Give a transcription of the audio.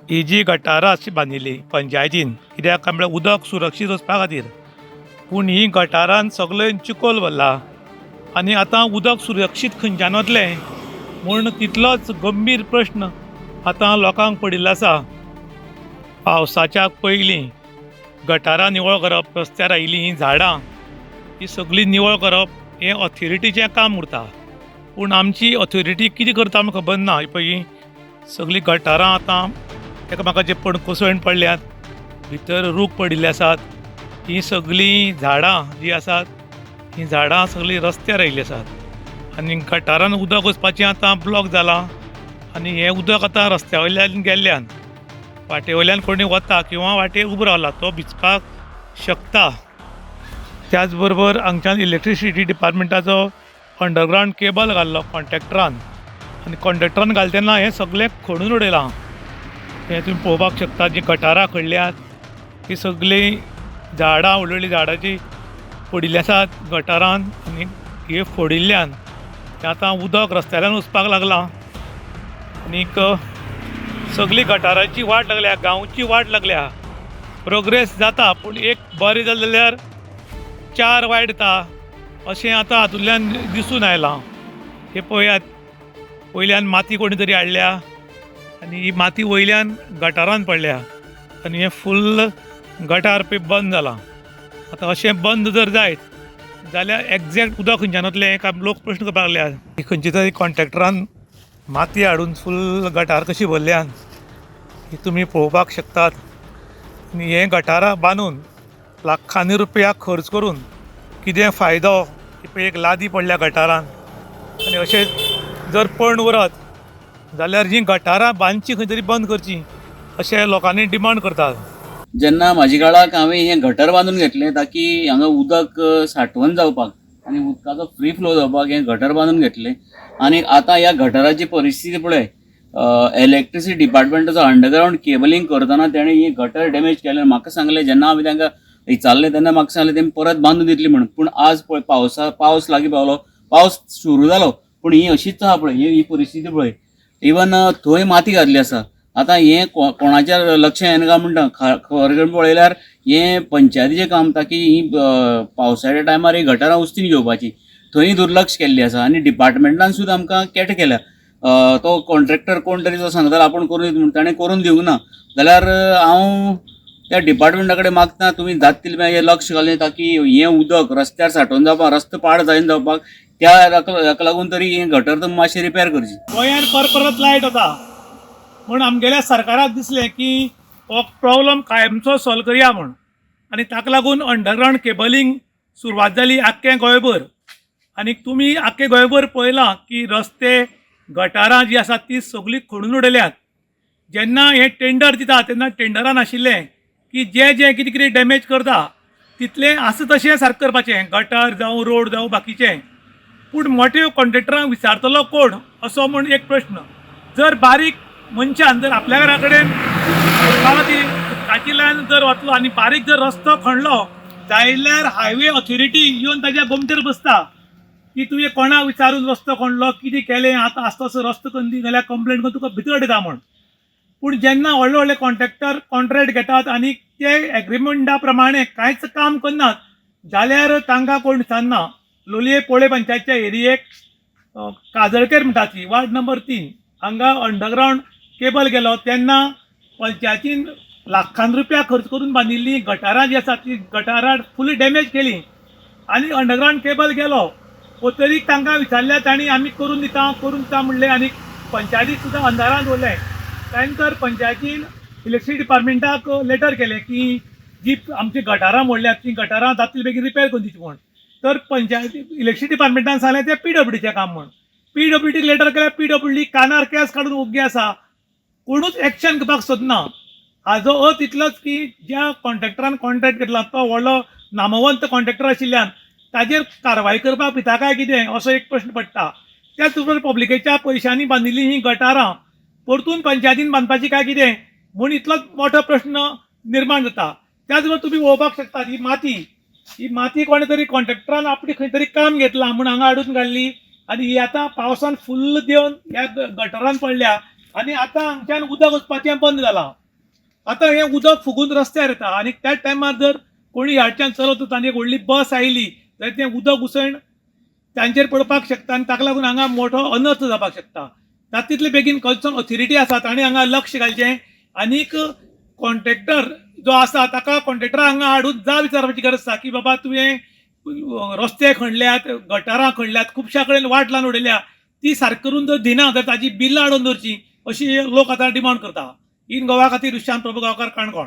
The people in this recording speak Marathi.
ही जी गटारां अशी बांदिल्ली पंचायतीन, कित्याक काय म्हळ्यार उदक सुरक्षीत वचपा खातीर. पूण ही गटारान सगळें चिखल भरला आनी आतां उदक सुरक्षीत खंयच्यान वतलें म्हूण तितलोच गंभीर प्रश्न आतां लोकांक पडिल्लो आसा. पावसाच्या पयलीं गटारां निवळ करप, रस्त्यार आयिल्लीं हीं झाडां ही सगळीं निवळ करप हें ऑथॉरिटीचें काम उरता. पूण आमची ऑथॉरिटी कितें करता आमकां खबर ना. ही पळय सगळीं गटारां आतां एकामेकाचे पडून कोसळून पडल्यात, भितर रूख पडिल्ले आसात. हीं सगळीं झाडां जीं आसात हीं झाडां सगळीं रस्त्यार आयिल्लीं आसात आनी गटारान उदक वचपाचें आतां ब्लॉक जालां. आनी हें उदक आतां रस्त्या वयल्यान गेल्ल्यान वाटे वयल्यान कोणी वता किंवा वाटेर उबो रावला तो भिजपाक शकता. त्याच बरोबर हांगच्यान इलेक्ट्रिसिटी डिपार्टमेंटाचो अंडरग्रावंड केबल घाल्लो कॉन्ट्रॅक्टरान आनी कॉन्ट्रॅक्टरान घाल तेन्ना हें सगळें खणून उडयलां. हें तुमी पळोवपाक शकता जीं गटारां खणल्यात हीं सगळीं झाडां व्हडलीं व्हडलीं झाडांची पडिल्लीं आसात गटारान आनी हे फोडिल्ल्यान हें आतां उदक रस्त्याल्यान वचपाक लागलां. आनीक सगळीं गटारांची वाट लागल्या, गांवची वाट लागल्या. प्रोग्रेस जाता पूण एक बरें जालें जाल्यार 4 वायट जाता अशें आतां हातूंतल्यान दिसून आयलां. हे पळयात, वयल्यान माती कोणी तरी हाडल्या आनी ही माती वयल्यान गटारान पडल्या आनी हें फुल्ल गटार पळय बंद जालां. आतां अशें बंद जर जायत जाल्यार एग्जॅक्ट उदक खंयच्यान वतलें हें लोक प्रश्न करपाक लागल्यात. ही खंयच्या तरी कॉन्ट्रॅक्टरान माती हाडून फुल्ल गटार कशी भरल्यान ही तुमी पळोवपाक शकतात. आनी हे गटारां बांदून लाखांनी रुपया खर्च करून कितें फायदो. ही पळय एक लादी पडल्या गटारान आनी अशें जर पळोवन उरत जाल्यार जीं गटारां बांदची खंय तरी बंद करची अशें लोकांनी डिमांड करतात. जेन्ना म्हाज्या काळाक हांवें हें गटर बांदून घेतलें ताकी हांगा उदक सांठवण जावपाक आनी उदकाचो फ्री फ्लो जावपाक हें गटर बांदून घेतलें. आनी आतां ह्या गटाराची परिस्थिती पळय, इलेक्ट्रिसिटी डिपार्टमेंटाचो अंडरग्रावंड केबलिंग करतना तेणें ही गटर डॅमेज केलें. म्हाका सांगलें जेन्ना हांवें तांकां विचारलें तेन्ना म्हाका सांगलें तेमी परत बांदून दितलीं म्हणून. पूण आज पळय पावस लागीं पावलो, पावस सुरू जालो पूण ही अशीच आहा पळय, ही परिस्थिती पळय. इवन थंय माती घातली आसा. आतां हें कोणाच्या लक्ष येना काय म्हणटा. खरें करून पळयल्यार हें पंचायतीचें काम ताकी ही पावसाच्या टायमार ही गटारां उस्तीन घेवपाची. थंय दुर्लक्ष केल्लें आसा आनी डिपार्टमेंटान सुद्दां आमकां केटें केल्या. तो कॉन्ट्रॅक्टर कोण तरी जो सांगतालो आपूण करून दिता म्हणून ताणें करून दिवंक ना. जाल्यार हांव त्या डिपार्टमेंटा कडेन मागता तुमी जाता तितलें हें लक्ष घालें ताकी हें उदक रस्त्यार सांठोवन जावपाक, रस्तो पाड जायना जावपाक, त्या हाका लागून तरी हें गटर तुमी मातशें रिपेर करची. गोंयांत परत लायट वता म्हूण आमगेल्या सरकाराक दिसलें की हो प्रॉब्लम कायमचो सॉल्व करया म्हूण. आनी ताका लागून अंडरग्रावंड केबलिंग सुरवात जाली आख्खें गोंयभर. आनी तुमी आख्खें गोंयभर पळयलां की रस्ते गटारां जीं आसात तीं सगळीं खणून उडयल्यात. जेन्ना हें टेंडर दिता तेन्ना टेंडरान आशिल्लें की जें जें कितें कितें डॅमेज करता तितलें आसा तशें सारकें करपाचें, गटार जावं रोड जावं बाकीचें. पूण मोठ्या कॉन्ट्रॅक्टरांक विचारतलो कोण असो म्हूण एक प्रश्न. जर बारीक मनशान जर आपल्या घरा कडेन उदकाची लायन जर वतलो आनी बारीक जर रस्तो खणलो जाल्यार हायवे ऑथॉरिटी येवन ताच्या गोमतेर बसता की तुवें कोणाक विचारून रस्तो खणलो, कितें केलें, आतां आसता असो रस्तो करून दी जाल्यार कंप्लेंट करून तुका भितर उडयता म्हूण. पूण जेन्ना व्हडले व्हडले कॉन्ट्रॅक्टर कॉन्ट्रॅक्ट घेतात आनी ते एग्रिमेंटा प्रमाणे कांयच काम करनात जाल्यार तांकां कोण विचारना. लोलये पोळे पंचायतच्या एरियेक काजळकेर म्हणटा ती वार्ड नंबर 3 हांगा अंडरग्रावंड केबल गेलो तेन्ना पंचायतीन लाखांनी रुपया खर्च करून बांदिल्लीं गटारां जीं आसात ती गटारां फुली डॅमेज केली आनी अंडरग्रावंड केबल गेलो. तरी तांकां विचारल्या तांणी आमी करून दिता म्हणलें आनी पंचायतीक सुद्दां अंधारान दवरलें. त्यानंतर पंचायतीन इलेक्ट्रिसिटी डिपार्टमेंटाक लेटर केलें की जी आमची गटारां मोडल्यात ती गटारां जाता तितले बेगीन रिपेर करून दिवची म्हूण. तर पंचायती इलेक्ट्रिसिटी डिपार्टमेंटान सांगलें तें PWDचें काम म्हूण. PWDक लेटर केल्यार PWD कानार केस काडून ओग्गी आसा, कोणूच एक्शन घेवपाक सोदना. हाजो अर्थ इतलोच की ज्या कॉन्ट्रॅक्टरान कॉन्ट्रॅक्ट घेतला तो व्हडलो नामवंत कॉन्ट्रॅक्टर आशिल्ल्यान ताजेर कारवाय करपाक पिता काय कितें असो एक प्रश्न पडटा. त्याच बरोबर पब्लिकेच्या पयशांनी बांदिल्लीं हीं गटारां परतून पंचायतीन बांदपाची काय कितें म्हूण इतलोच मोठो प्रश्न निर्माण जाता. त्याच बरोबर तुमी पळोवपाक शकतात ही माती कोणे तरी कॉन्ट्रॅक्टरान आपली खंय तरी काम घेतलां म्हूण हांगा हाडून घाल्ली आनी ही आतां पावसान फुल्ल देवन ह्या गटारान पडल्या आनी आतां हांगच्यान उदक वचपाचें बंद जालां. आतां हें उदक फुगून रस्त्यार येता आनी त्याच टायमार जर कोणी ह्याच्यान चलत वता आनी एक व्हडली बस आयली जाल्यार तें उदक उसण तांचेर पडपाक शकता आनी ताका लागून हांगा मोठो अनर्थ जावपाक शकता. तितले बेगीन कन्सर्न ऑथॉरिटी आसा ताणें हांगा लक्ष घालचें आनीक कॉन्ट्रॅक्टर जो आसा ताका कॉन्ट्रॅक्टरा हांगा हाडून जाब विचारपाची गरज आसा की बाबा तुवें रस्ते खणल्यात, गटारां खणल्यात, खुबश्या कडेन वाट लावन उडयल्या, ती सारकी करून जर दिना जाल्यार ताजी बिल्लां हाडून धरची अशी लोक आतां डिमांड करता. इन गोवा खातीर विशांत प्रभू गांवकार काणकोण.